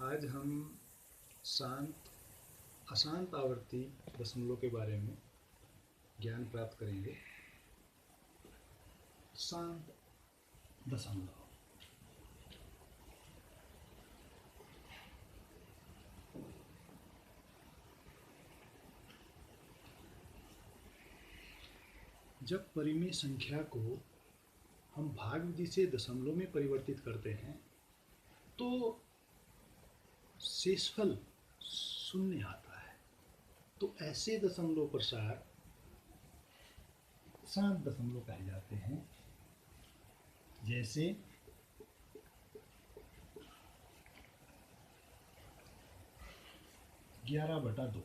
आज हम शांत अशांत आवर्ती दशमलव के बारे में ज्ञान प्राप्त करेंगे। शांत दशमलव जब परिमेय संख्या को हम भाग विधि से दशमलव में परिवर्तित करते हैं तो शेषफल शून्य आता है। तो ऐसे दशमलव प्रसार शांत दशमलव कहे जाते हैं। जैसे 11/2।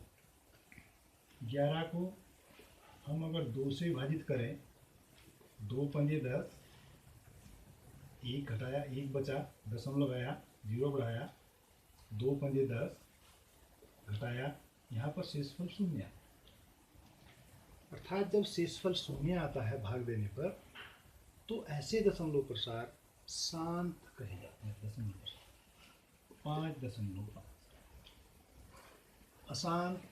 11 को हम अगर 2 से विभाजित करें, 2 पंजे 10, 1 घटाया 1 बचा, दशमलव आया, 0 बढ़ाया, 2 पंजे 10 घटाया, यहाँ पर शेषफल शून्य। अर्थात जब शेषफल शून्य आता है भाग देने पर, तो ऐसे दशमलव प्रसार शांत कहे जाते हैं। दशमलव 5.5 अशांत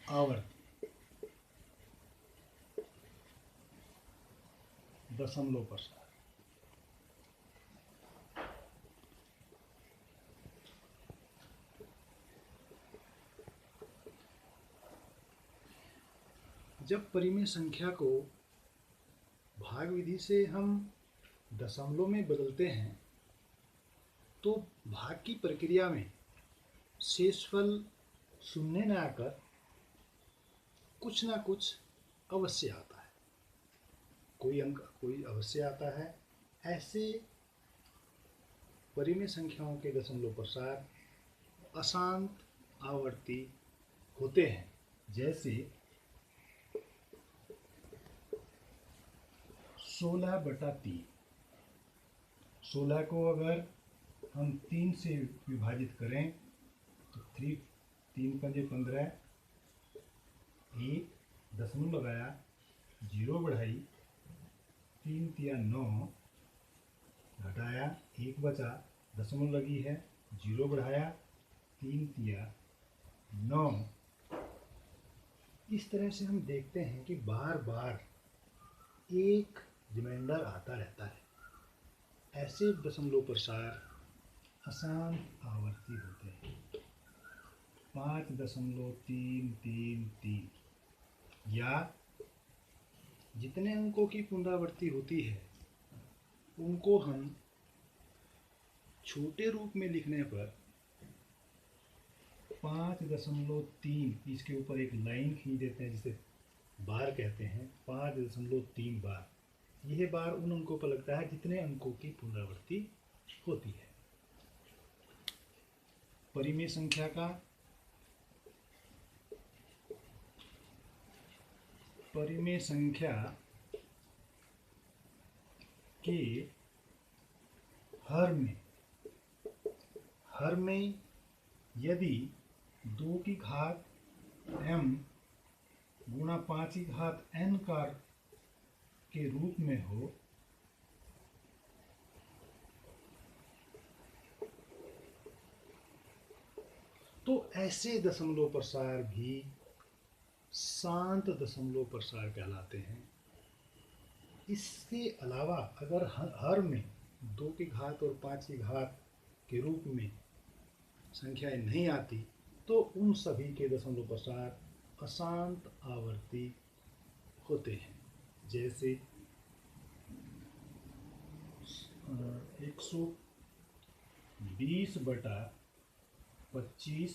आवर्ती दशमलव प्रसार। जब परिमेय संख्या को भाग विधि से हम दशमलव में बदलते हैं तो भाग की प्रक्रिया में शेषफल शून्य न आकर कुछ ना कुछ अवश्य आता है, कोई अंक कोई अवश्य आता है। ऐसे परिमेय संख्याओं के दशमलव प्रसार अशांत आवर्ती होते हैं। जैसे 16/3। 16 को अगर हम 3 से विभाजित करें तो 3 पंजे 15, 1 दशमलव लगाया, 0 बढ़ाई, 3 तिया 9 घटाया, 1 बचा, दशमलव लगी है, 0 बढ़ाया, 3 तिया 9। इस तरह से हम देखते हैं कि बार बार एक रिमाइंडर आता रहता है। ऐसे दशमलव प्रसार अशांत आवर्ती होते हैं। 5.333 या जितने अंकों की पुनरावृत्ति होती है उनको हम छोटे रूप में लिखने पर 5.3 इसके ऊपर एक लाइन खींच देते हैं, जिसे बार कहते हैं। 5.3 बार। यह बार उन अंकों पर लगता है जितने अंकों की पुनरावृत्ति होती है। परिमेय संख्या का परिमेय संख्या के हर में यदि 2 की घात m गुणा 5 की घात n के रूप में हो तो ऐसे दशमलव प्रसार भी शांत दशमलव प्रसार कहलाते हैं। इसके अलावा अगर हर में 2 की घात और 5 की घात के रूप में संख्याएं नहीं आती तो उन सभी के दशमलव प्रसार अशांत आवर्ती होते हैं। जैसे 120/25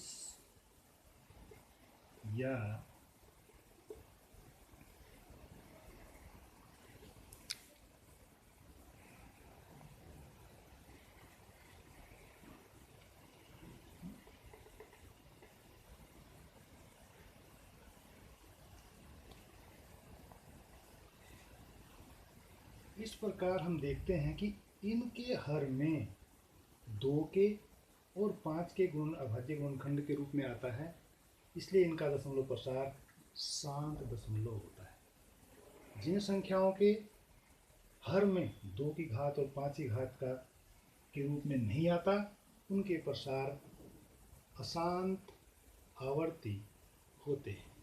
या 'इस प्रकार हम देखते हैं कि इनके हर में 2 के और 5 के गुण अभाज्य गुणनखंड के रूप में आता है, इसलिए इनका दशमलव प्रसार शांत दशमलव होता है। जिन संख्याओं के हर में 2 की घात और 5 की घात का के रूप में नहीं आता, उनके प्रसार अशांत आवर्ती होते हैं।